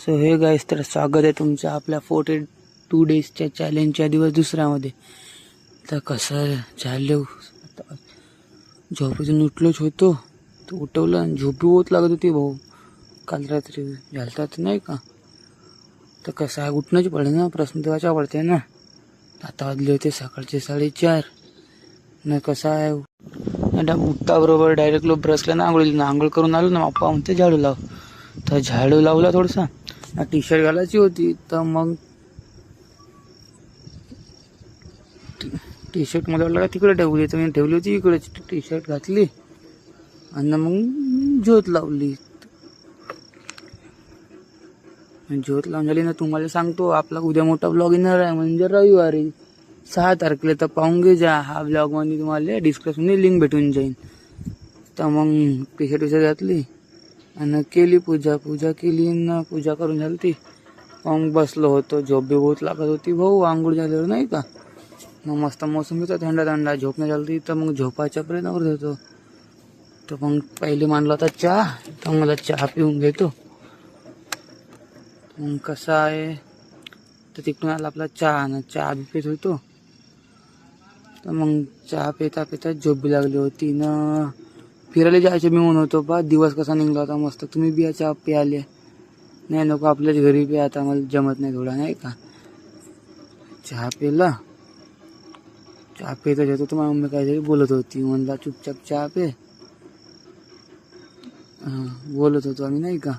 So hey guys, तर स्वागत आहे तुमचं आपल्या 42 डेजच्या चॅलेंजच्या दिवस दुसऱ्यामध्ये. तर कसं झालं, झोपेतून उठलोच होतो तर उठवलं आणि झोपी होत लागत होती भाऊ. काल रात्री झालतात नाही का. तर कसं आहे, उठणंच पडे ना, प्रश्न तेव्हाच्या पडते ना. आता वाजले होते सकाळचे 4:30 न. कसं आहे, उठता बरोबर डायरेक्ट लो ब्रशला ना आंघोळ करून आलो ना, पप्पा म्हणते झाडू लाव. तर झाडू लावला थोडासा. टी शर्ट घालायची होती तर मग टी शर्ट मला वाटलं तिकडे ठेवली, तर मी ठेवली होती इकडे. टी शर्ट घातली आणि मग ज्योत लावली. ज्योत लावून झाली ना, तुम्हाला सांगतो आपला उद्या मोठा ब्लॉग येणार आहे, म्हणजे रविवारी 6 तारखेला. तर पाहून घे जा, हा ब्लॉग मध्ये तुम्हाला डिस्क्रिप्शनमध्ये लिंक भेटून जाईल. तर मग टी शर्ट घातली आणि केली पूजा केली ना. पूजा करून झाली ती, मग बसलो होतो. झोप बी बहुत लागत होती भाऊ, आंघोळ झाल्यावर नाही का. मग मस्त मोसम होता, थंडा झोप नाही झाली तर मग झोपायच्या प्रयत्न करत होतो. तर मग पहिले मांडला होता चहा, तर मला चहा पिऊन घेतो. मग कसा आहे, तर तिकडून आला आपला चहा बी पित होतो. तर मग चहा पिता झोप बी लागली होती ना. फिरायला जायचं मी म्हणत होतो बा, दिवस कसा निघला होता मस्त. तुम्ही बी चहा प्याले नाही, नको आपल्याच घरी बी, आता मला जमत नाही थोडा नाही का. चहा पिला, चहा पितच होतो तर मम्मी काहीतरी बोलत होती. म्हणला चुपचाप चहा पे. बोलत होतो आम्ही नाही का.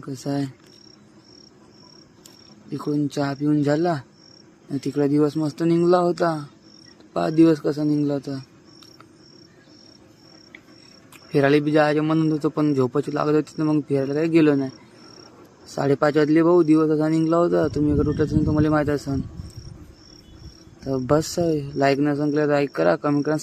कसं आहे, इकडून चहा पिऊन झाला, तिकडे दिवस मस्त निघला होता. 5 दिवस कसा निघला होता. फिरायला बी जायचं म्हणत होतो पण झोपाची लागत होती, तर मग फिरायला काही गेलो नाही. 5:30 वाजले भाऊ, दिवस असा निघला होता. तुम्ही अगर उठत असेल तुम्हाला माहीत असेल. तर बस आहे, लाईक नसेल केलं तर लाईक करा, कमेंट करा,